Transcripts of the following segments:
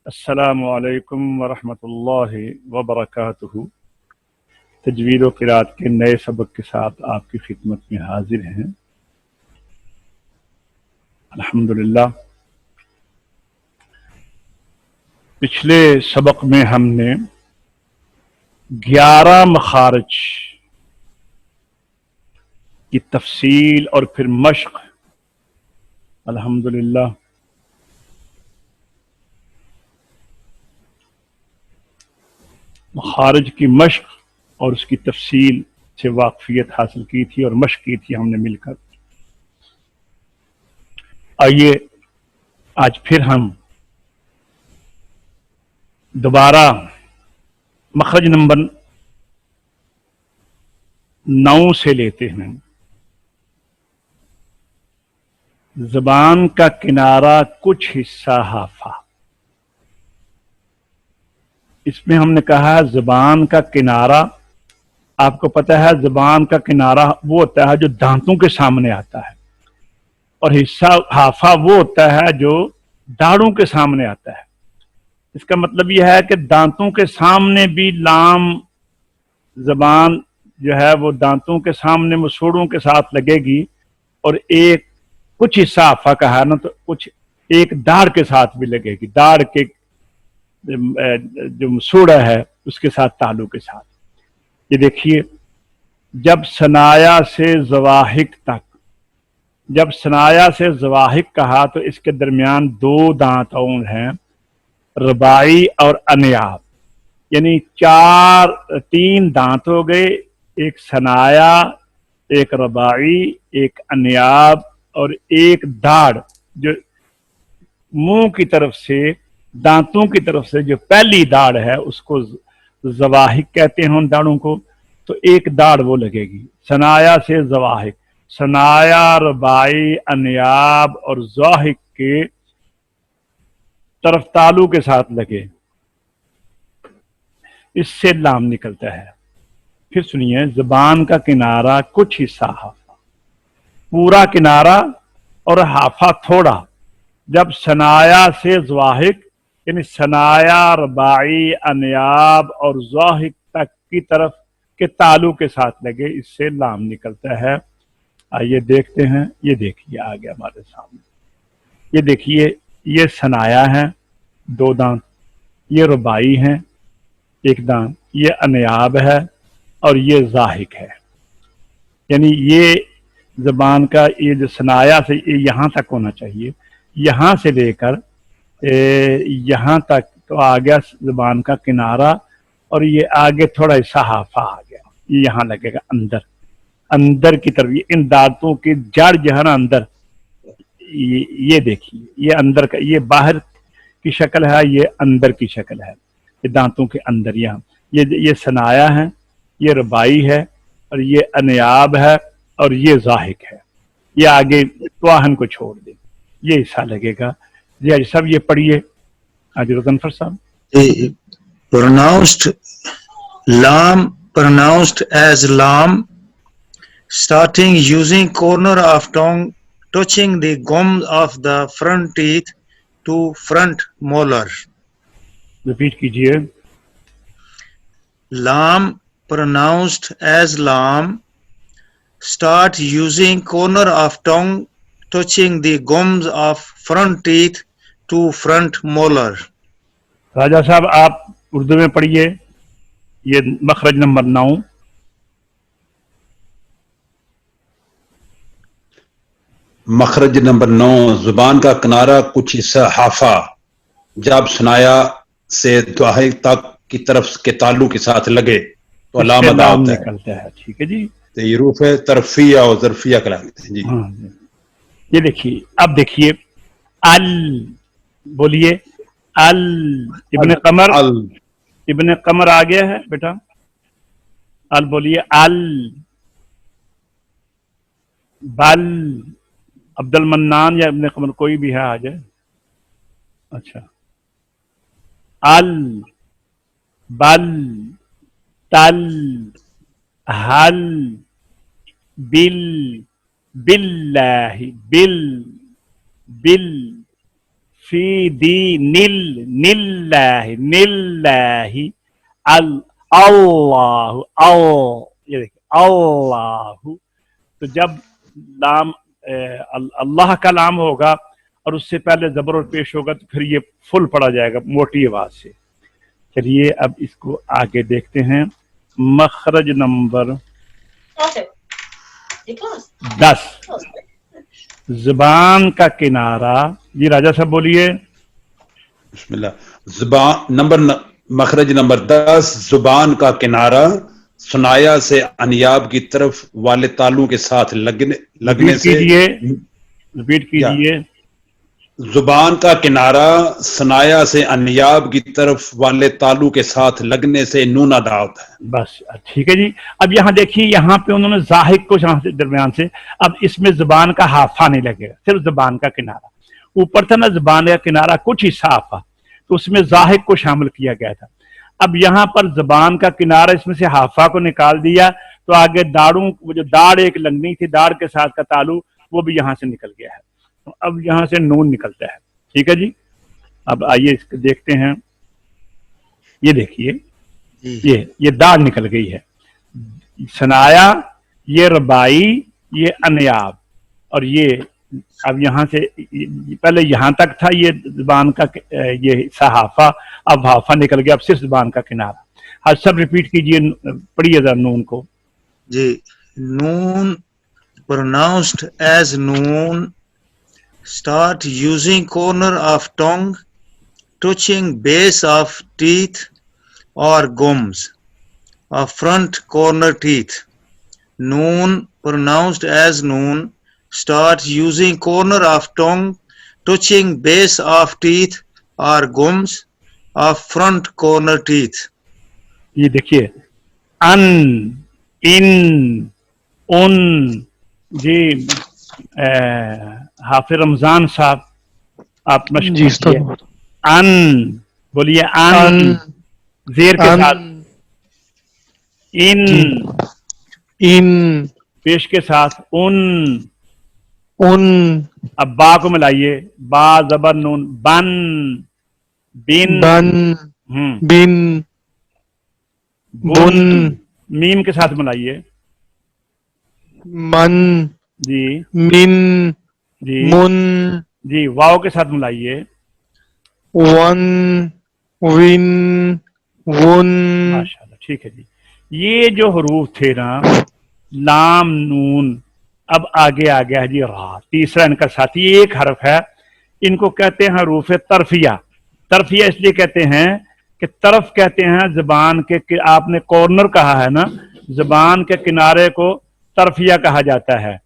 السلام علیکم ورحمۃ اللہ وبرکاتہ۔ تجوید و قرات کے نئے سبق کے ساتھ آپ کی خدمت میں حاضر ہیں۔ الحمدللہ، پچھلے سبق میں ہم نے 11 مخارج کی تفصیل اور پھر مشق، الحمدللہ مخارج کی مشق اور اس کی تفصیل سے واقفیت حاصل کی تھی اور مشق کی تھی ہم نے مل کر۔ آئیے آج پھر ہم دوبارہ مخرج نمبر 9 سے لیتے ہیں۔ زبان کا کنارہ کچھ حصہ حافہ۔ اس میں ہم نے کہا زبان کا کنارہ، آپ کو پتہ ہے زبان کا کنارہ وہ ہوتا ہے جو دانتوں کے سامنے آتا ہے، اور حصہ حافہ وہ ہوتا ہے جو داڑھوں کے سامنے آتا ہے۔ اس کا مطلب یہ ہے کہ دانتوں کے سامنے بھی لام زبان جو ہے وہ دانتوں کے سامنے مسوڑوں کے ساتھ لگے گی، اور ایک کچھ حصہ حافہ کا ہے نا، تو کچھ ایک داڑھ کے ساتھ بھی لگے گی، داڑھ کے جو مسوڑا ہے اس کے ساتھ تالو کے ساتھ۔ یہ دیکھیے، جب ثنایا سے زواحق تک، جب ثنایا سے زواحق کہا تو اس کے درمیان 2 دانت اور ہیں، رباعی اور انیاب، یعنی 3 دانت ہو گئے، ایک ثنایا، ایک رباعی، ایک انیاب، اور ایک داڑھ جو منہ کی طرف سے، دانتوں کی طرف سے جو پہلی داڑھ ہے اس کو زواحق کہتے ہیں ان داڑھوں کو، تو ایک داڑھ وہ لگے گی ثنایا سے زواحق۔ ثنایا، رباعی، انیاب اور زواحق کے طرف تالو کے ساتھ لگے، اس سے لام نکلتا ہے۔ پھر سنیے، زبان کا کنارہ کچھ حصہ حافہ، پورا کنارہ اور حافہ تھوڑا، جب ثنایا سے زواحق یعنی ثنایا، رباعی، انیاب اور زواحق تک کی طرف کے تالو کے ساتھ لگے، اس سے لام نکلتا ہے۔ آئیے دیکھتے ہیں، یہ دیکھیے آ گیا ہمارے سامنے، یہ دیکھیے، یہ ثنایا ہیں 2 دانت، یہ رباعی ہیں 1 دانت، یہ انیاب ہے اور یہ زواحق ہے۔ یعنی یہ زبان کا یہ جو ثنایا سے یہ یہاں تک ہونا چاہیے، یہاں سے لے کر یہاں تک تو آ گیا زبان کا کنارہ، اور یہ آگے تھوڑا حصہ حافہ آ گیا، یہ یہاں لگے گا اندر کی طرف، یہ ان دانتوں کی جڑ جو ہے نا اندر، یہ دیکھیے، یہ اندر کا، یہ باہر کی شکل ہے، یہ اندر کی شکل ہے، یہ دانتوں کے اندر یہاں، یہ ثنایا ہے، یہ رباعی ہے، اور یہ انیاب ہے، اور یہ زواحق ہے۔ یہ آگے تواہن کو چھوڑ دیں، یہ حصہ لگے گا۔ جی حاجی صاحب یہ پڑھیے، حاجی رضنفر صاحب۔ Pronounced lam, pronounced as lam, starting using corner of tongue touching the gums of the front teeth to front molar. Repeat کیجیے۔ Lam, pronounced as lam, start using corner of tongue touching the gums of front teeth to front molar. راجہ صاحب آپ اردو میں پڑھیے، یہ مخرج number 9۔ مخرج number 9، زبان کا کنارہ کچھ حصہ حافہ، جب ثنایا سے زواحق تک کی طرف کے تالو کے ساتھ لگے تو علامہ ادا ہوتا ہے۔ نکلتا ہے، ٹھیک ہے جی۔ تو یہ حروف طرفیہ اور ظرفیہ کہلاتے ہیں جی۔ ہاں، یہ دیکھیے، اب دیکھیے ال، بولیے ال، ابن قمر، ابن قمر آ گیا ہے بیٹا، ال بولیے، ال، بل، عبد المنان یا ابن قمر کوئی بھی ہے آ جائے۔ اچھا، ال، بل، تل، حل، بل، باللہ، بل، بل، فی نلہ اللہ یہ دیکھیں اللہ. تو جب لام اللہ کا لام ہوگا اور اس سے پہلے زبر اور پیش ہوگا تو پھر یہ فل پڑا جائے گا موٹی آواز سے. چلیے اب اس کو آگے دیکھتے ہیں. مخرج نمبر 10 زبان کا کنارہ. جی راجہ صاحب بولیے. بسم اللہ. مخرج نمبر 10 زبان کا کنارہ سنایا سے انیاب کی طرف والے تالو کے ساتھ لگنے سے. ریپیٹ کیجئے. زبان کا کنارہ سنایا سے انیاب کی طرف والے تالو کے ساتھ لگنے سے نون ادا ہوتا ہے. بس ٹھیک ہے جی. اب یہاں دیکھیے یہاں پہ انہوں نے ظاہر کو درمیان سے، اب اس میں زبان کا حافہ نہیں لگے گا، صرف زبان کا کنارہ. اوپر تھا نا زبان کا کنارہ کچھ حصہ حافہ، تو اس میں ظاہر کو شامل کیا گیا تھا. اب یہاں پر زبان کا کنارہ اس میں سے حافہ کو نکال دیا تو آگے داڑوں، وہ جو داڑ ایک لگنی تھی داڑ کے ساتھ کا تالو وہ بھی یہاں سے نکل گیا ہے. اب یہاں سے نون نکلتا ہے. ٹھیک ہے جی. اب آئیے اس کو دیکھتے ہیں. یہ دیکھیے یہ داڑ نکل گئی ہے. سنایا، یہ ربائی، یہ انیاب، اور یہ اب یہاں سے پہلے یہاں تک تھا یہ زبان کا یہ صحافہ، اب حافہ نکل گیا، اب صرف زبان کا کنارہ. ہر سب ریپیٹ کیجئے، پڑھیے ذرا نون کو. جی. نون pronounced as noon. Start using corner of tongue touching base of teeth or gums of front corner teeth. Noon pronounced as noon. Start using corner of tongue touching base of teeth or gums of front corner teeth. یہ دیکھیے ان، ان، ان. جی حافظ رمضان صاحب آپ مشق کیجیے. ان بولیے. ان زیر کے ساتھ. ان، ان پیش کے ساتھ. ان. ان اب با کو ملائیے. با زبر نون. بن، بن، بن بن بن میم کے ساتھ ملائیے. من جی من جی من جی. واو کے ساتھ ملائیے. One one one. ماشاءاللہ. ٹھیک ہے جی. یہ جو حروف تھے نا لام نون، اب آگے آ گیا ہے جی را، تیسرا ان کا ساتھی. یہ ایک حرف ہے، ان کو کہتے ہیں حروف طرفیہ. طرفیہ اس لیے کہتے ہیں کہ طرف کہتے ہیں زبان کے، آپ نے کارنر کہا ہے نا، زبان کے کنارے کو طرفیہ کہا جاتا ہے،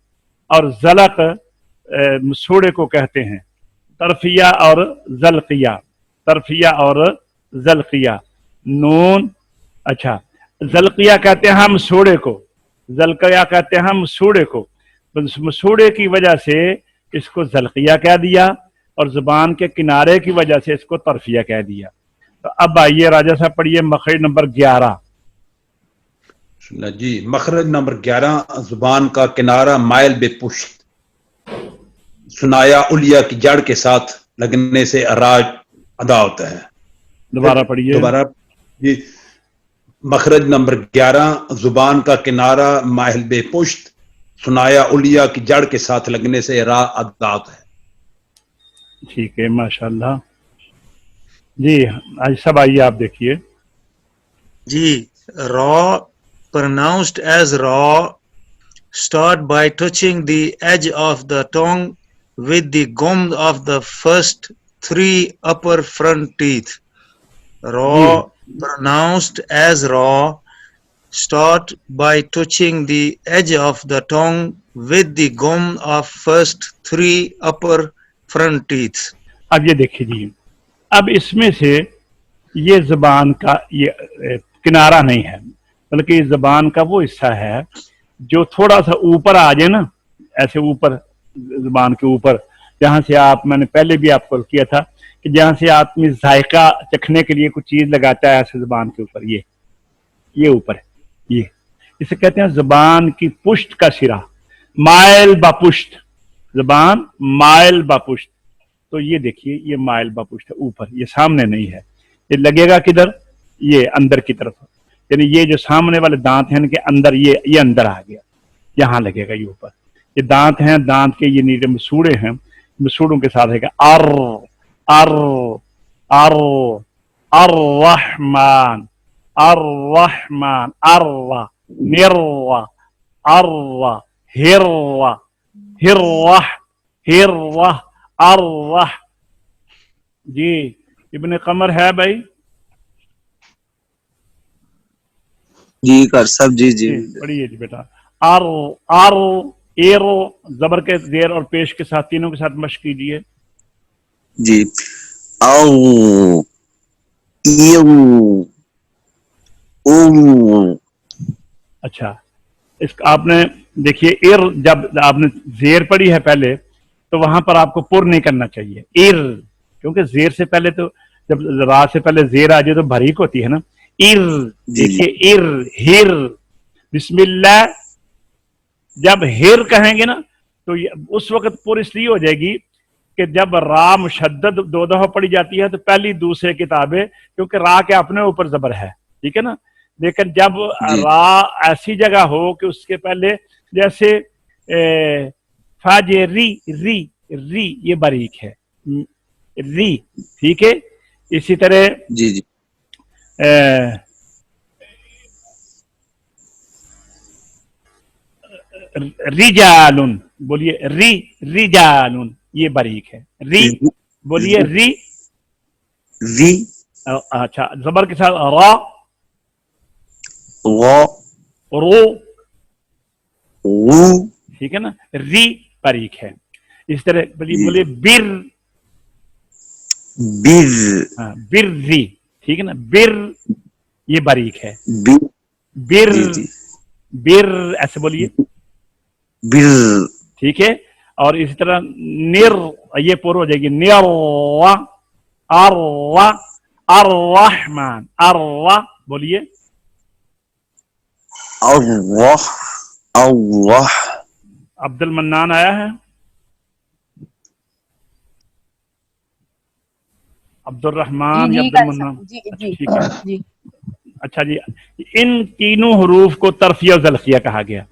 اور زلق مسوڑے کو کہتے ہیں. طرفیہ اور زلقیہ، طرفیہ اور زلقیہ. نون. اچھا زلقیہ کہتے ہیں ہم مسوڑے کو، زلقیہ کہتے ہیں ہم مسوڑے کو. مسوڑے کی وجہ سے اس کو زلقیہ کہہ دیا اور زبان کے کنارے کی وجہ سے اس کو طرفیہ کہہ دیا. تو اب آئیے راجہ صاحب پڑھیے مخرج نمبر 11. جی. مخرج نمبر 11 زبان کا کنارہ مائل بے پشت سنایا الیا کی جڑ کے ساتھ لگنے سے اراج ادا ہوتا ہے. دوبارہ پڑھیے. دوبارہ. جی. مخرج نمبر 11 زبان کا کنارہ مائل بے پشت سنایا الیا کی جڑ کے ساتھ لگنے سے را ادا ہوتا ہے. ٹھیک ہے ماشاءاللہ. جی آج سب آئیے آپ دیکھیے. جی. Raw pronounced as raw. Start by touching the edge of the tongue with the gums of the first 3 upper front teeth. Raw pronounced as raw. Start by touching the edge of the tongue with the gum of first 3 upper front teeth. اب یہ دیکھیے جی، اب اس میں سے یہ زبان کا یہ کنارہ نہیں ہے، بلکہ یہ زبان کا وہ حصہ ہے جو تھوڑا سا اوپر آ جائے نا، ایسے اوپر زبان کے اوپر، جہاں سے آپ، میں نے پہلے بھی آپ کو کیا تھا کہ جہاں سے آدمی ذائقہ چکھنے کے لیے کچھ چیز لگاتا ہے ایسے زبان کے اوپر، یہ اوپر ہے. یہ اسے کہتے ہیں زبان کی پشت کا سرا. مائل با پشت، زبان مائل با پشت. تو یہ دیکھیے یہ مائل بپشت اوپر، یہ سامنے نہیں ہے، یہ لگے گا کدھر؟ یہ اندر کی طرف، یعنی یہ جو سامنے والے دانت ہیں ان کے اندر، یہ اندر آ گیا، یہاں لگے گا یہ اوپر، یہ دانت ہیں، دانت کے یہ نیچے مسوڑے ہیں، مسوڑوں کے ساتھ ہے گا ار ار ار الرحمن الرحمن ار نر ار ہر ہر ہر ار. جی ابن قمر ہے بھائی؟ جی کر سب جی جی پڑھیے جی بیٹا. ار ار ایرو زبر کے زیر اور پیش کے ساتھ تینوں کے ساتھ مشق کیجیے. جی او ایو او. اچھا اس کا آپ نے دیکھیے ایر، جب آپ نے زیر پڑھی ہے پہلے تو وہاں پر آپ کو پر نہیں کرنا چاہیے ایر، کیونکہ زیر سے پہلے تو جب را سے پہلے زیر آ جائے تو بھریک ہوتی ہے نا. ایر دیکھیے ایر ہر. بسم اللہ جب ہر کہیں گے نا تو اس وقت پر اس لیے ہو جائے گی کہ جب را مشدد دو دفعہ پڑھی جاتی ہے تو پہلی دوسرے کتابیں، کیونکہ را کے اپنے اوپر زبر ہے، ٹھیک ہے نا. لیکن جب را ایسی جگہ ہو کہ اس کے پہلے جیسے فاجے ری ری ری، یہ باریک ہے ری، ٹھیک ہے. اسی طرح جی جی رجالن، بولیے ری رجالن، یہ باریک ہے. ری بولیے ری. وی. اچھا زبر کے ساتھ را وا رو، وو. ٹھیک ہے نا. ری باریک ہے. اس طرح بولیے بر، بر. ہاں بر ری، ٹھیک ہے نا. بر یہ باریک ہے. بر. بر جی جی بر ایسے بولیے، بر. ٹھیک ہے. اور اسی طرح نر، یہ پر ہو جائے گی نر ار الرحمن ار، بولیے اللہ اللہ. عبد المنان آیا ہے؟ عبد الرحمان یا عبد المنان؟ ٹھیک ہے. جی اچھا جی، ان تینوں حروف کو طرفیہ و ذلقیہ کہا گیا.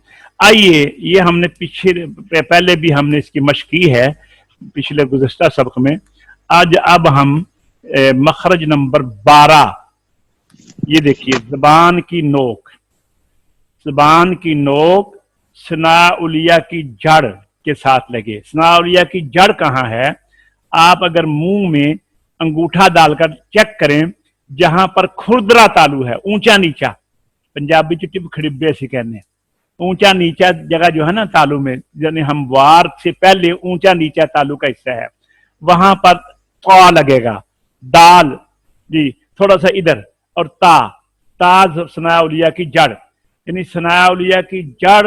آئیے یہ ہم نے پہلے بھی ہم نے اس کی مشق کی ہے پچھلے گزشتہ سبق میں. اب ہم مخرج نمبر 12، یہ دیکھیے زبان کی نوک، زبان کی نوک ثناء کی جڑ کے ساتھ لگے. ثناء کی جڑ کہاں ہے؟ آپ اگر منہ میں انگوٹھا ڈال کر چیک کریں، جہاں پر کھردرا تالو ہے، اونچا نیچا، پنجابی ٹپ کھڑبے سے کہنے، اونچا نیچا جگہ جو ہے نا تالو میں، یعنی ہم وار سے پہلے اونچا نیچا تالو کا حصہ ہے، وہاں پر تا لگے گا. دال جی تھوڑا سا ادھر، اور تا ثناء کی جڑ، یعنی ثناء کی جڑ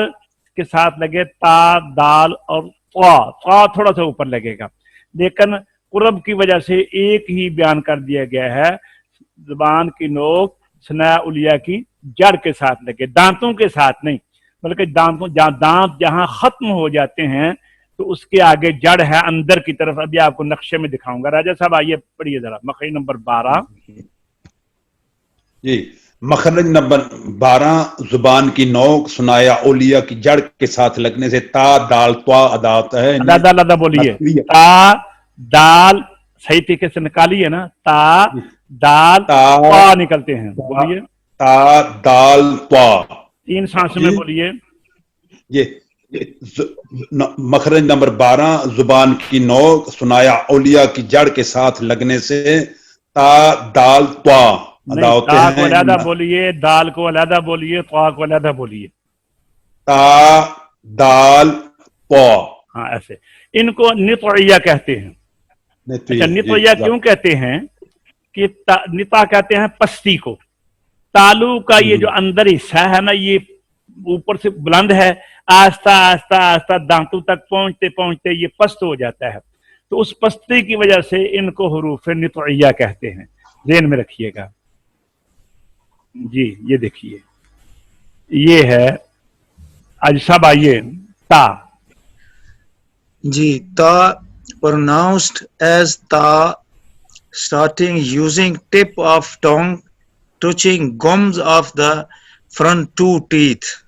کے ساتھ لگے تا دال اور تا تھوڑا سا اوپر لگے گا. لیکن قرب کی وجہ سے ایک ہی بیان کر دیا گیا ہے، زبان کی نوک ثناء کی جڑ کے ساتھ لگے، دانتوں کے ساتھ نہیں، بلکہ دانت جہاں ختم ہو جاتے ہیں تو اس کے آگے جڑ ہے اندر کی طرف. ابھی آپ کو نقشے میں دکھاؤں گا. راجہ صاحب آئیے پڑھیے ذرا مخرج نمبر 12. جی مخرج نمبر 12، زبان کی نوک ثناء اولیاء کی جڑ کے ساتھ لگنے سے تا دال طا ادا ہوتا ہے. اللہ بولیے تا دال صحیح طریقے سے نکالیے نا، تا دال طا نکلتے ہیں. بولیے تا دال طا، 3 سانسوں میں بولیے. یہ مخرج نمبر 12، زبان کی نوک ثناء اولیاء کی جڑ کے ساتھ لگنے سے تا دال طا ادا ہوتے تا کو ہیں. علیحدہ بولیے، دال کو علیحدہ بولیے، طا کو علیحدہ بولیے. تا دال طا، ہاں ایسے. ان کو نطعیہ کہتے ہیں. اچھا نطعیہ کیوں کہتے ہیں؟ کہ نطع کہتے ہیں پستی کو. تالو کا یہ جو اندر حصہ ہے نا، یہ اوپر سے بلند ہے، آہستہ آہستہ آہستہ دانتوں تک پہنچتے پہنچتے یہ پست ہو جاتا ہے. تو اس پستی کی وجہ سے ان کو حروف نطعیہ کہتے ہیں. ذہن میں رکھیے گا. جی یہ دیکھیے یہ ہے. آج سب آئیے تا. جی تا pronounced as ta, starting using tip of tongue touching gums of the front two teeth.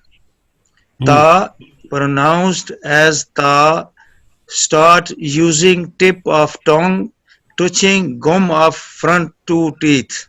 Ta, pronounced as ta, start using tip of tongue touching gum of front two teeth.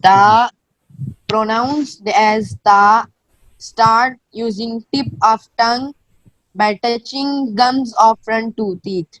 Ta, pronounced as ta, start using tip of tongue by touching gums of front two teeth.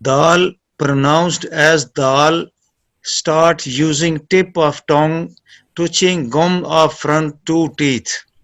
Dal, pronounced as dal, start using tip of tongue touching gum of front two teeth.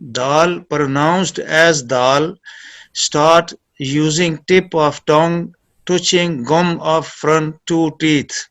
Dal, pronounced as dal, start using tip of tongue touching gum of front two teeth.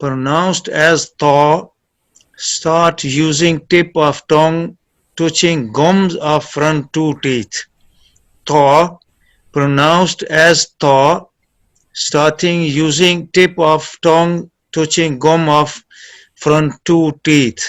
pronounced as thaw, start using tip of tongue touching gums of front two teeth. Thaw, pronounced as thaw, starting using tip of tongue touching gum of front two teeth.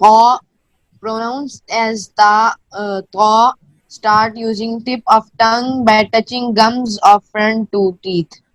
Thaw, pronounced as thaw, start using tip of tongue by touching gums of front two teeth.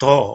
Thaw.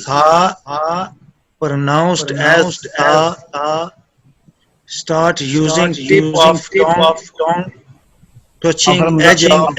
tha, pronounced as tha, start using tip of tongue touching edge of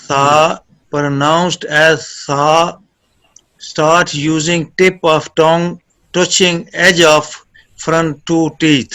tha, pronounced as tha, start using tip of tongue touching edge of front two teeth.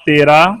13।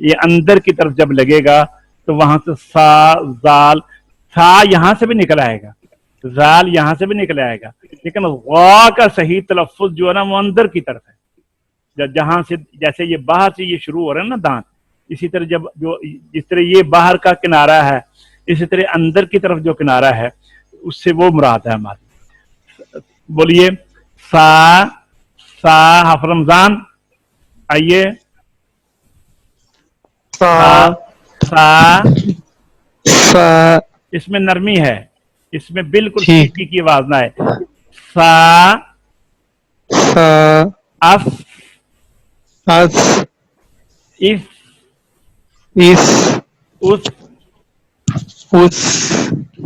یہ اندر کی طرف جب لگے گا تو وہاں سے سا زال، سا یہاں سے بھی نکل آئے گا، زال یہاں سے بھی نکل آئے گا، لیکن غا کا صحیح تلفظ جو ہے نا وہ اندر کی طرف ہے، جہاں سے جیسے یہ باہر سے یہ شروع ہو رہا ہے نا دانت، اسی طرح جس طرح یہ باہر کا کنارہ ہے، اسی طرح اندر کی طرف جو کنارہ ہے اس سے وہ مراد ہے ہماری. بولیے سا، سا حرف رمضان، آئیے سا سا. سا اس میں نرمی ہے، اس میں بالکل جی. سیٹی کی آواز نہ ہے. سا سا اف اس اف اس اس. اس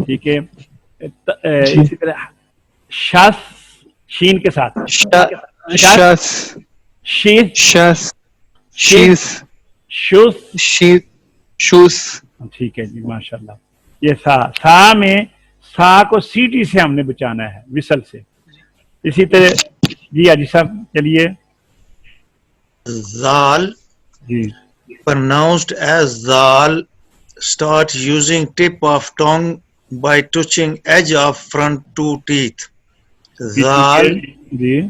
ٹھیک ہے. جی. اسی طرح شس، شین کے ساتھ، شس شیس، شس شیس شوس. شیس شوس. ٹھیک ہے جی، ماشاء اللہ. یہ سا، سا میں سا کو سیٹی سے ہم نے بچانا ہے، وصل سے. اسی طرح جی حاجی صاحب چلیے. Zal, G pronounced as Zal, start using tip of tongue by touching edge of front two teeth. Zal, G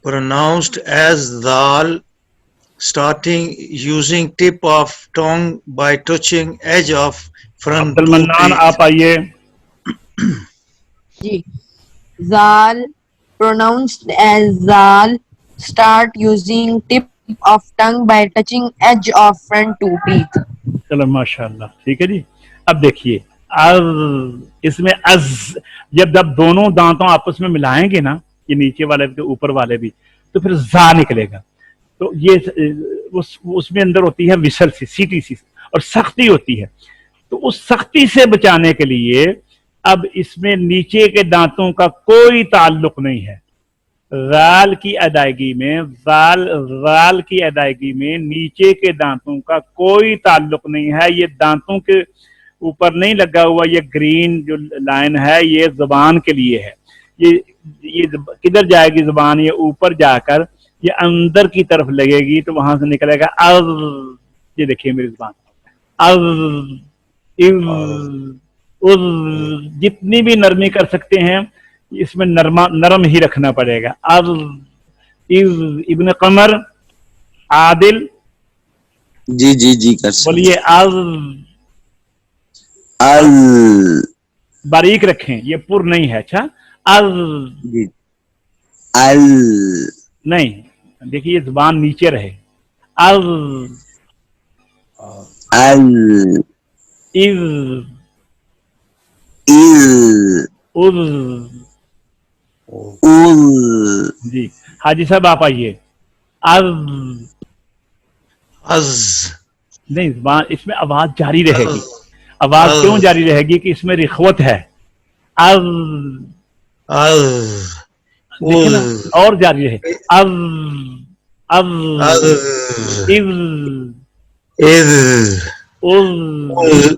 pronounced as Zal, starting using tip of tongue by touching edge of Abdul front two Mannan teeth. آپ آئیے. جی. Zal, pronounced as Zal, start using tip of tongue by touching edge of front two teeth. چلو ماشاء اللہ. ٹھیک ہے جی. اب دیکھیے از، اس میں از جب دونوں دانتوں آپس میں ملائیں گے نا، یہ نیچے والے بھی اوپر والے بھی، تو پھر زا نکلے گا. تو یہ اس میں اندر ہوتی ہے وصل سی، سیٹی سی، اور سختی ہوتی ہے. تو اس سختی سے بچانے کے لیے اب اس میں نیچے کے دانتوں کا کوئی تعلق نہیں ہے. زال کی ادائیگی میں، زال کی ادائیگی میں نیچے کے دانتوں کا کوئی تعلق نہیں ہے. یہ دانتوں کے اوپر نہیں لگا ہوا، یہ گرین جو لائن ہے یہ زبان کے لیے ہے. یہ کدھر جائے گی زبان؟ یہ اوپر جا کر یہ اندر کی طرف لگے گی تو وہاں سے نکلے گا از. یہ دیکھیے میری زبان، از، از. جتنی بھی نرمی کر سکتے ہیں اس میں نرم ہی رکھنا پڑے گا. از، ابن قمر، عادل جی جی جی کر سکتے. بولیے از. ال باریک رکھیں، یہ پر نہیں ہے. اچھا از جی. ال نہیں، دیکھیے یہ زبان نیچے رہے. از، ال از، ال از. ال جی حاجی صاحب آپ آئیے. از Az, نہیں، زبان اس میں آواز جاری رہے گی. آواز کیوں جاری رہے گی؟ کہ اس میں رخوت ہے. از، az, دیکھیں نا، uz, اور جاری رہے. از، از، az, از، iz, از. uz.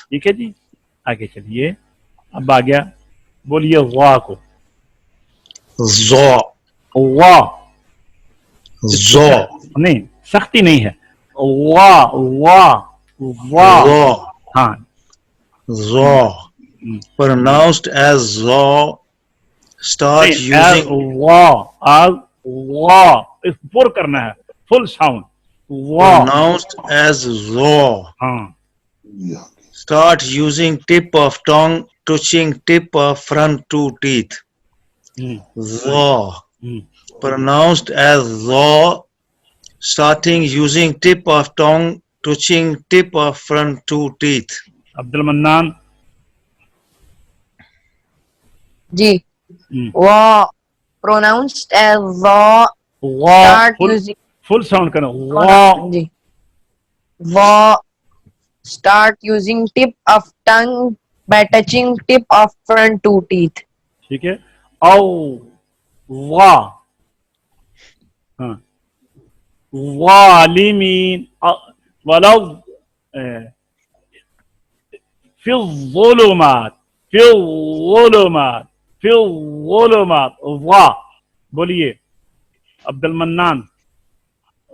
ٹھیک ہے جی. آگے چلیے. اب آ گیا، بولیے غا کو. Zo, غا zo, نہیں، سختی نہیں ہے. غا، غا، غا. zo, ہاں zo. Pronounced as zo, start using. غا، از، غا. اس پر کرنا ہے، فل ساؤنڈ. غا. Pronounced as zo, ہاں start using tip of tongue touching tip of front two teeth. Zo, pronounced as zo, starting using tip of tongue touching tip of front two teeth. Abdul Mannan. G. Wa, pronounced as Wa, غا start using. Full sound کرنا. غا. جی. Wa, start using tip of tongue by touching tip of front two teeth. ٹھیک ہے. او، غا. ہاں ظالمین، ولو فی الظلمات، فی الظلمات، فی الظلمات. غا. بولیے عبد المنان.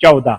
14।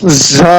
za,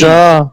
za,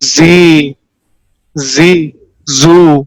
zi, zi, zu,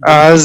az,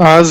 az,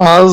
az,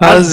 az,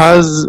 az,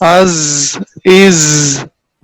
az, is,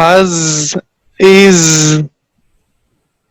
az, is,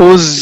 uz,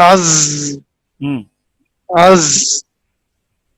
az, az,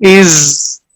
is,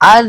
az,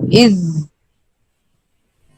is,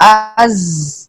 az,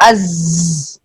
az,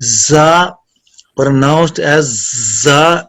za, pronounced as za,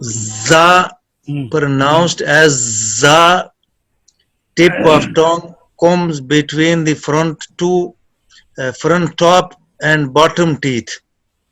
za, pronounced as za, tip of tongue comes between the front two, front top and bottom teeth.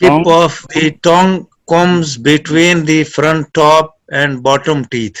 tip of the tongue comes between the front top and bottom teeth.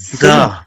Za,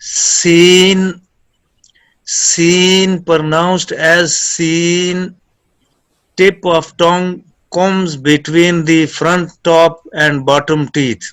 seen, seen pronounced as seen, tip of tongue comes between the front top and bottom teeth.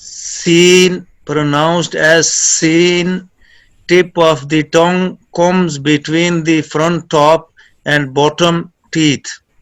Seen pronounced as seen, tip of the tongue comes between the front top and bottom teeth.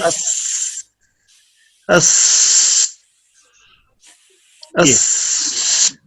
As, as, as,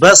bus,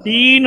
3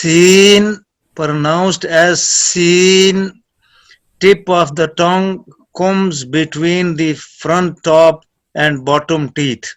Seen, pronounced as seen, tip of the tongue comes between the front top and bottom teeth.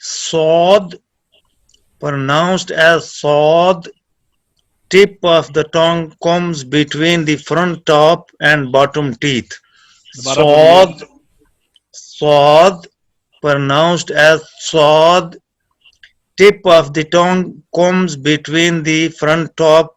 Sod, pronounced as sod, tip of the tongue comes between the front top and bottom teeth. Sod, sod, pronounced as sod, tip of the tongue comes between the front top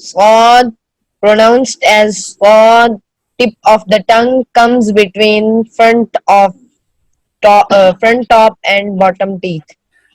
Sword, pronounced as sword, tip of the tongue comes between front top and bottom teeth.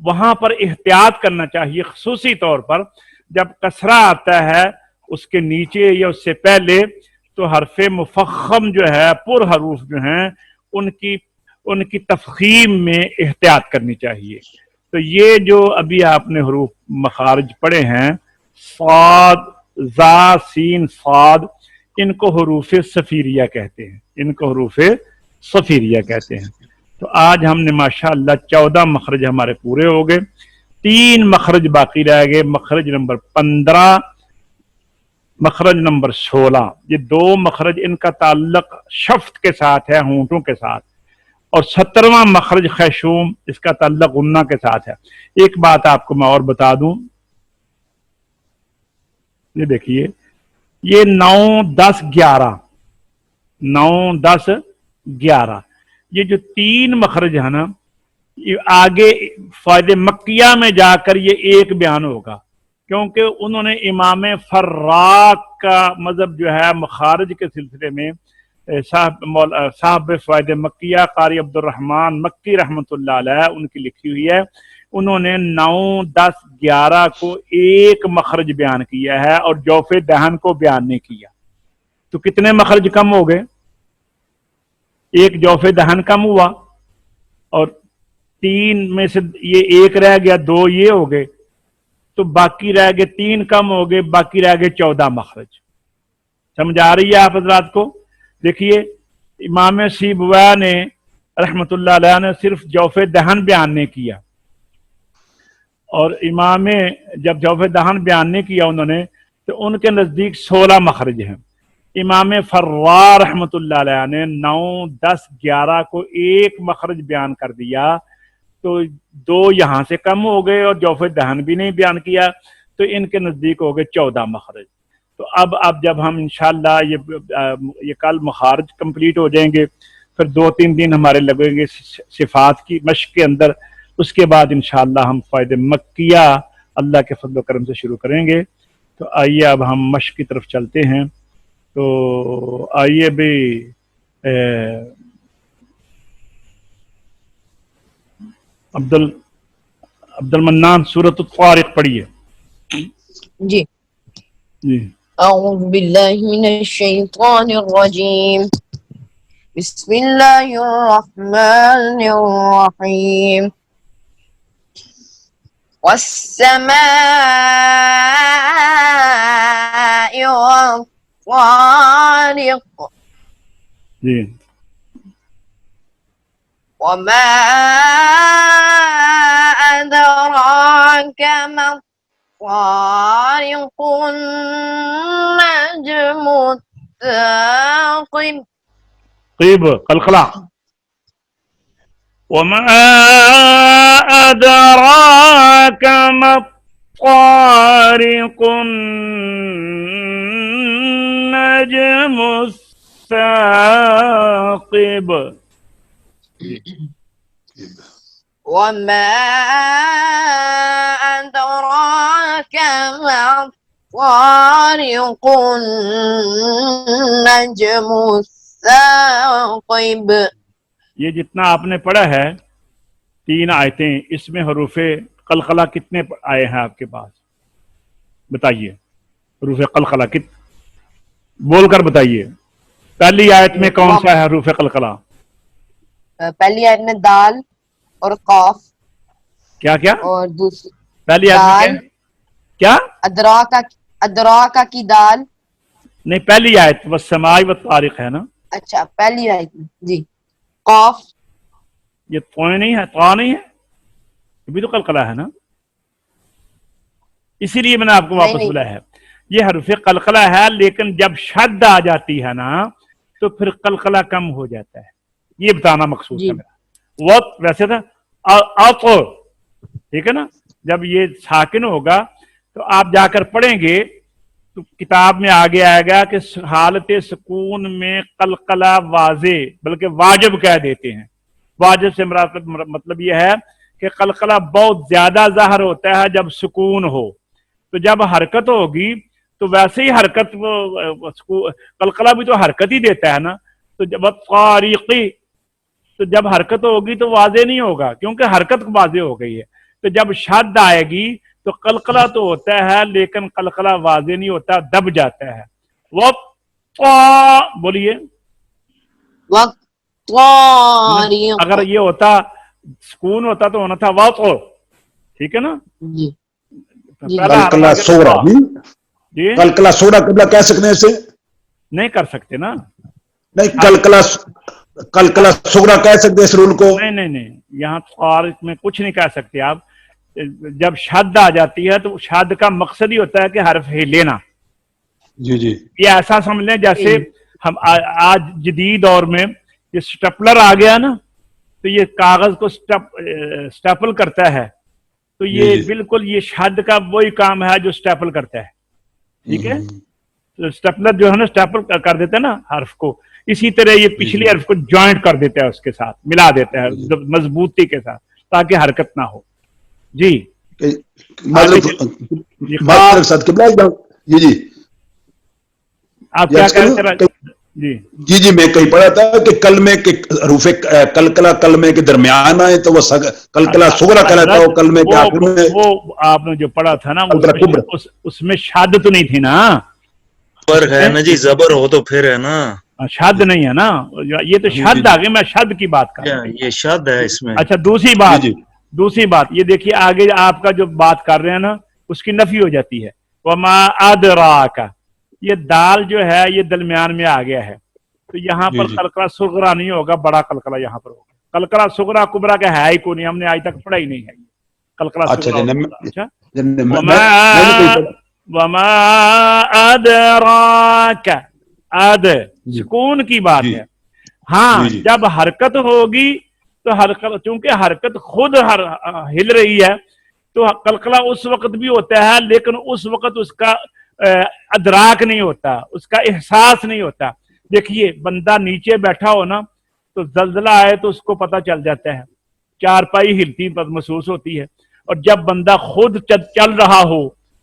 وہاں پر احتیاط کرنا چاہیے، خصوصی طور پر جب کسرہ آتا ہے اس کے نیچے یا اس سے پہلے، تو حرف مفخم جو ہے، پر حروف جو ہیں، ان کی تفخیم میں احتیاط کرنی چاہیے۔ تو یہ جو ابھی آپ نے حروف مخارج پڑھے ہیں، صاد، زا، سین، صاد، ان کو حروف صفیریہ کہتے ہیں، ان کو حروف صفیریہ کہتے ہیں۔ تو آج ہم نے ماشاءاللہ 14 مخرج ہمارے پورے ہو گئے، 3 مخرج باقی رہ گئے، مخرج نمبر 15، مخرج نمبر 16۔ یہ 2 مخرج، ان کا تعلق شفت کے ساتھ ہے، ہونٹوں کے ساتھ، اور 17واں مخرج خیشوم، اس کا تعلق غنہ کے ساتھ ہے۔ ایک بات آپ کو میں اور بتا دوں، یہ دیکھیے، یہ 9، 10، 11، 9، 10، 11، یہ جو 3 مخرج ہے نا، یہ آگے فائدہ مکیہ میں جا کر یہ ایک بیان ہوگا، کیونکہ انہوں نے امام فراق کا مذہب جو ہے مخارج کے سلسلے میں، صاحب فائدہ مکیہ قاری عبد الرحمن مکی رحمۃ اللہ علیہ، ان کی لکھی ہوئی ہے، انہوں نے 9، 10، 11 کو ایک مخرج بیان کیا ہے اور جوف دہن کو بیان نہیں کیا۔ تو کتنے مخرج کم ہو گئے؟ ایک جوف دہن کم ہوا، اور 3 میں سے یہ ایک رہ گیا، 2 یہ ہو گئے، تو باقی رہ گئے 3 کم ہو گئے، باقی رہ گئے 14 مخرج۔ سمجھ آ رہی ہے آپ حضرات کو؟ دیکھیے، امام سیبویہ نے رحمت اللہ علیہ نے صرف جوف دہن بیان نہیں کیا، اور امام جب جوف دہن بیان نہیں کیا انہوں نے، تو ان کے نزدیک 16 مخرج ہیں۔ امام فرار رحمت اللہ علیہ نے 9، 10، 11 کو ایک مخرج بیان کر دیا، تو 2 یہاں سے کم ہو گئے، اور جوف دہن بھی نہیں بیان کیا، تو ان کے نزدیک ہو گئے 14 مخرج۔ تو اب جب ہم انشاءاللہ یہ کل مخارج کمپلیٹ ہو جائیں گے، پھر 2-3 دن ہمارے لگیں گے صفات کی مشق کے اندر، اس کے بعد انشاءاللہ ہم فائدہ مکیہ اللہ کے فضل و کرم سے شروع کریں گے۔ تو آئیے اب ہم مشق کی طرف چلتے ہیں۔ تو آئیے بھی عبد المنان سورۃ الطارق پڑھیے۔ جی جی اعوذ باللہ من الشیطان الرجیم، بسم اللہ الرحمن الرحیم، والسماء والطارق جی وما أدراك ما الطارق، النجم الثاقب، قیب قلقلہ، وما أدراك ما الطارق، النجم الثاقب، وما أدراك ما الطارق، النجم الثاقب۔ یہ جتنا آپ نے پڑھا ہے 3 آیتیں، اس میں حروف قلقلہ کتنے آئے ہیں آپ کے پاس؟ بتائیے، حروف قلقلہ بول کر بتائیے۔ پہلی آیت میں کون سا ہے حروف قلقلہ؟ پہلی آیت میں دال اور قاف، کیا کیا؟ اور دوسری پہلی آیت میں کیا؟ ادراکا کی دال، نہیں، پہلی آیت والسماء والطارق ہے نا؟ اچھا پہلی آیت میں جی قاف، یہ طوئیں نہیں ہے، طا نہیں ہے، یہ بھی تو قلقلہ ہے نا؟ اسی لیے میں نے آپ کو واپس بلایا ہے، یہ حروف قلقلہ ہے، لیکن جب شد آ جاتی ہے نا تو پھر قلقلہ کم ہو جاتا ہے، یہ بتانا مقصود ہے میرا۔ وقت ویسے تھا ٹھیک ہے نا؟ جب یہ ساکن ہوگا تو آپ جا کر پڑھیں گے تو کتاب میں آگے آئے گا کہ حالت سکون میں قلقلہ واضح بلکہ واجب کہہ دیتے ہیں۔ واجب سے مطلب یہ ہے کہ قلقلہ بہت زیادہ ظاہر ہوتا ہے جب سکون ہو، تو جب حرکت ہوگی تو ویسے ہی حرکت، قلقلہ بھی تو حرکت ہی دیتا ہے نا، تو جب طارقی، تو جب حرکت ہوگی تو واضح نہیں ہوگا کیونکہ حرکت واضح ہو گئی ہے۔ تو تو جب شد آئے گی تو قلقلہ تو ہوتا ہے لیکن قلقلہ واضح نہیں ہوتا، دب جاتا ہے. وہ بولیے والطارق. اگر یہ ہوتا سکون ہوتا تو ہونا تھا واقع، ٹھیک ہے نا. جی جی پہلا حرف کلکلا آ گیا سوڑا طا. جی کلکلا سوڑا قبلہ کہہ سکتے ہیں اسے؟ نہیں کر سکتے نا. نہیں، کلکلا سوڑا کہہ سکتے اس رول کو؟ نہیں یہاں طارق میں کچھ نہیں کہہ سکتے آپ. جب شد آ جاتی ہے تو شد کا مقصد ہی ہوتا ہے کہ حرف ہلے نا. جی جی یہ ایسا سمجھ لیں جیسے ہم آج جدید دور میں یہ سٹیپلر آ گیا نا، تو یہ کاغذ کو سٹیپل کرتا ہے، تو یہ جی بالکل یہ شد کا وہی کام ہے جو سٹیپل کرتا ہے. ٹھیک ہے، سٹیپلر جو ہے نا سٹیپل کر دیتا ہے نا حرف کو، اسی طرح یہ پچھلی حرف کو جوائنٹ کر دیتا ہے، اس کے ساتھ ملا دیتا ہے مضبوطی کے ساتھ تاکہ حرکت نہ ہو. جی مطلب ساتھ قبلہ. جی جی آپ کیا کہہ رہے تھے؟ جی جی جی میں کہیں پڑھا تھا کہ کلمے کے حروف کلکلا کلمے کے درمیان آئے تو وہ کلکلا سغرا کہلاتا ہے، وہ کلمے کے آخر میں. وہ آپ نے جو پڑھا تھا نا اس میں شد تو نہیں تھی نا. پر ہے نا جی، زبر ہو تو پھر ہے نا. شد نہیں ہے نا، یہ تو شد آگے، میں شد کی بات کر رہا ہوں. یہ شد ہے اس میں. اچھا دوسری بات یہ دیکھیے آگے آپ کا جو بات کر رہے ہیں نا اس کی نفی ہو جاتی ہے. وما ادراک، یہ دال جو ہے یہ درمیان میں آ گیا ہے، تو یہاں پر قلقلہ صغرا نہیں ہوگا، بڑا قلقلہ یہاں پر ہوگا. قلقلہ صغرا کبرا کا ہے ہی کو نہیں، ہم نے آج تک پڑھا ہی نہیں ہے قلقلہ صغرا. وما ادراک، سکون کی بات ہے. ہاں جب حرکت ہوگی تو حرکت، چونکہ حرکت خود ہل رہی ہے تو قلقلہ اس وقت بھی ہوتا ہے، لیکن اس وقت اس کا ادراک نہیں ہوتا، اس کا احساس نہیں ہوتا. دیکھیے بندہ نیچے بیٹھا ہو نا تو زلزلہ آئے تو اس کو پتہ چل جاتا ہے، چارپائی ہلتی محسوس ہوتی ہے. اور جب بندہ خود چل رہا ہو،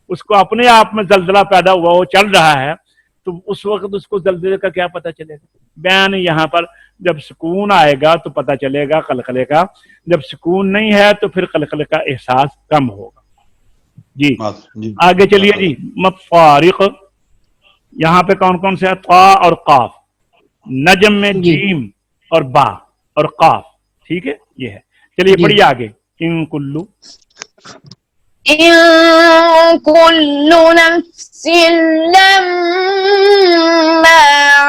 اس کو اپنے آپ میں زلزلہ پیدا ہوا ہو، چل رہا ہے، تو اس وقت اس کو زلزلے کا کیا پتہ چلے گا؟ بیان یہاں پر جب سکون آئے گا تو پتہ چلے گا قلقلے کا، جب سکون نہیں ہے تو پھر قلقلے کا احساس کم ہوگا. جی آگے چلیے. جی مفارق، یہاں پہ کون کون سے ہے؟ طا اور قاف. نجم میں جیم اور با اور قاف. ٹھیک ہے، یہ ہے. چلیے پڑھیے آگے. ان کلو إن كل نفس لما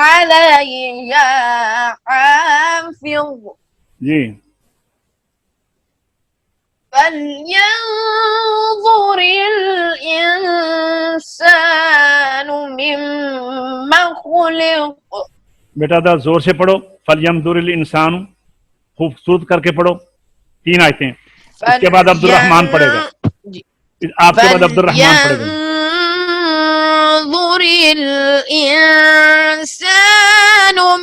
عليها حافظ جی فلينظر الإنسان مما خلق. بیٹا ذرا زور سے پڑھو. فَلْيَنْظُرِ الْإِنسَانُ، خوبصورت کر کے پڑھو. 3 آیتیں. اس کے بعد عبد الرحمان پڑھے گا. آپ کے بعد عبد الرحمان پڑھے گا. فَلْيَنظُرِ الْإِنسَانُ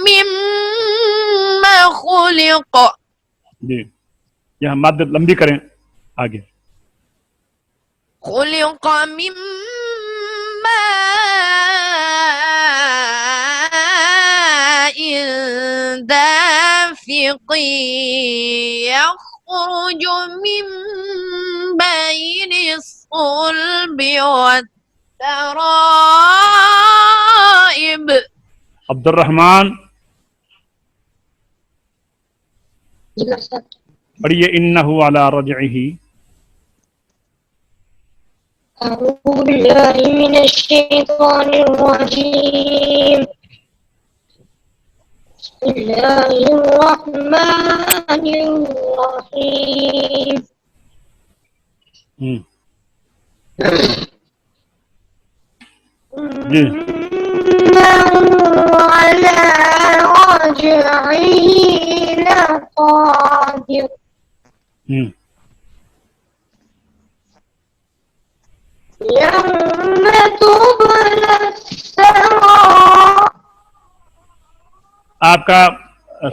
مِمَّا خُلِقَ. جی یہاں مد لمبی کریں. آگے خُلِقَ مِن مَاءٍ دَافِقٍ يَخْرُجُ مِن بَيْنِ الصُّلْبِ وَالتَّرَائِبِ. عبد الرحمان پڑھیے. انہ علی رجعہ. أعوذ بالله من الشيطان الرجيم. بسم الله الرحمن الرحيم. جی على رجعه لقادر. يوم تبلى السرائر. آپ کا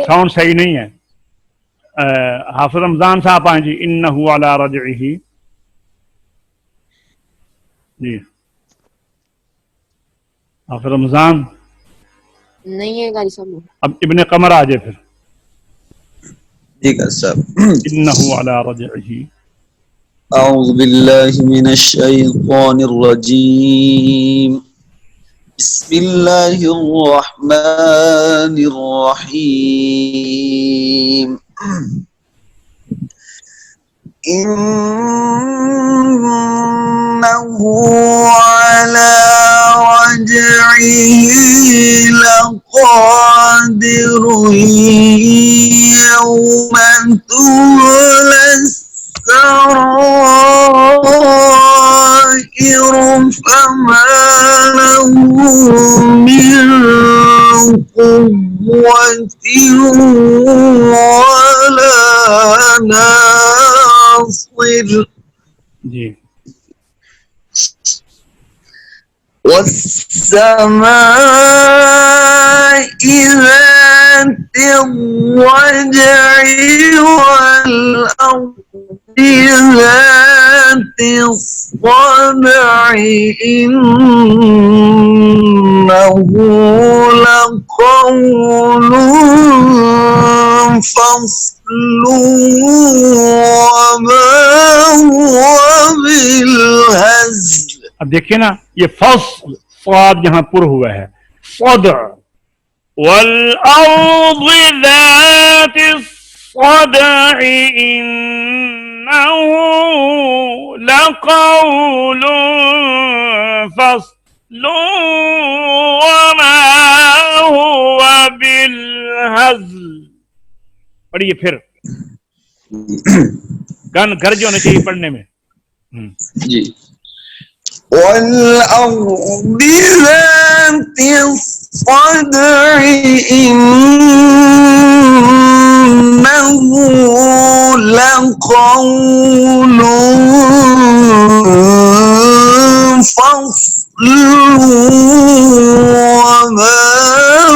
ساؤنڈ صحیح نہیں ہے. حافظ رمضان صاحب آئیں جی. انہ علی رجعہ. جی حافظ رمضان. نہیں ہے قاری صاحب. اب ابن قمر آ جائے پھر. ٹھیک ہے صاحب. انہ علی رجعہ. أعوذ بالله من الشيطان الرجيم بسم الله الرحمن الرحيم إنه على رجعه لقادر يوم تبلى السرائر فما له من قوة ولا ناصر جی والسماء ذات الرجع والأرض ذات الصدع إنه لقول فصل وما هو بالهزل. اب دیکھیں نا یہ فصل صاد یہاں پر ہوا ہے صدع والارض ذات الصدع انه لقول فصل وما هو بالهزل. پڑھیے پھر گن گرج ہونے چاہیے پڑھنے میں. جی والأرض ذات الصدع إنه لقول فصل وما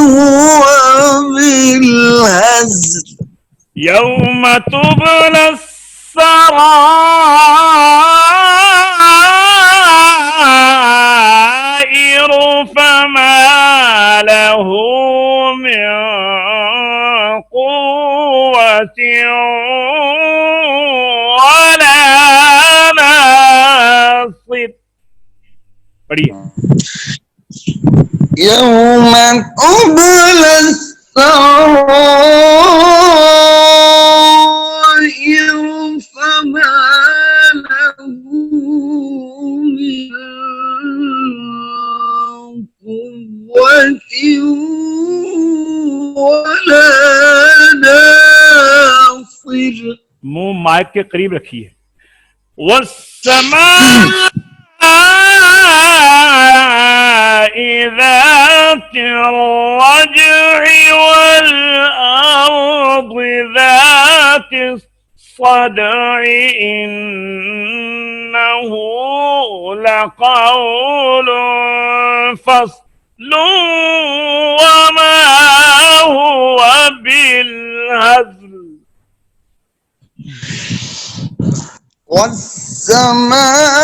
هو بالهزل. يوم تبلى السرائر فما له من قوة ولا ناصر. پڑھیے يوم تبلى السرائر فما له من قوة ولا ناصر. منہ مائک کے قریب رکھیے. والسماء ذات الرجع والأرض ذات الصدع إنه لقول فصل وما هو بالهزل. والسماء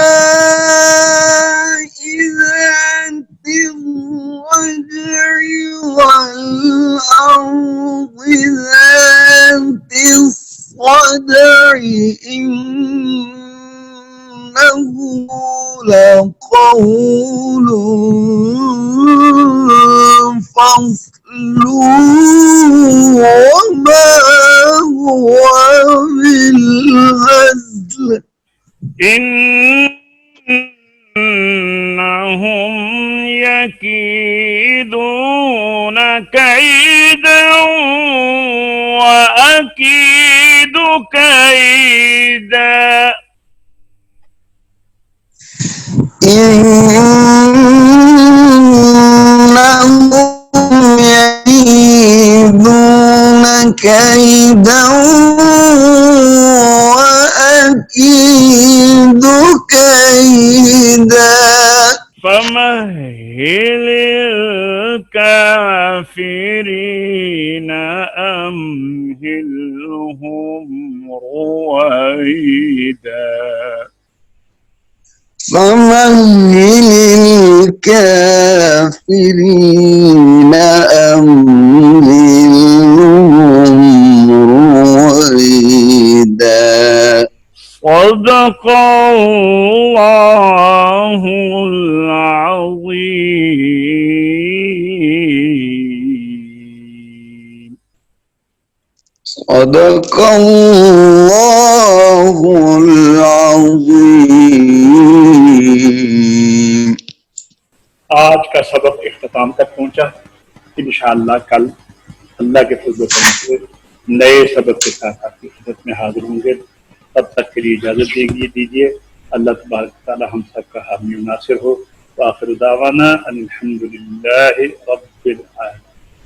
ذات الرجع والأرض ذات الصدع إنه لقول فصل وما هو بالهزل. إنهم يكيدون كيدا وأكيد كيدا. إنهم يكيدون كيدا وأكيد كيدا. فمهل الكافرين أمهلهم رويدا. فمهل الكافرين أمهلهم رويدا. صدق الله العظيم. صدق الله العظيم. آج کا سبق اختتام تک پہنچا. انشاءاللہ کل اللہ کے فضل و کرم سے نئے سبق کے ساتھ آپ کی خدمت میں حاضر ہوں گے. تب تک کے لیے اجازت دیجیے. اللہ تبارک تعالی ہم سب کا حامی و ناصر ہو. وآخر دعوانا ان الحمد للہ رب العالمین.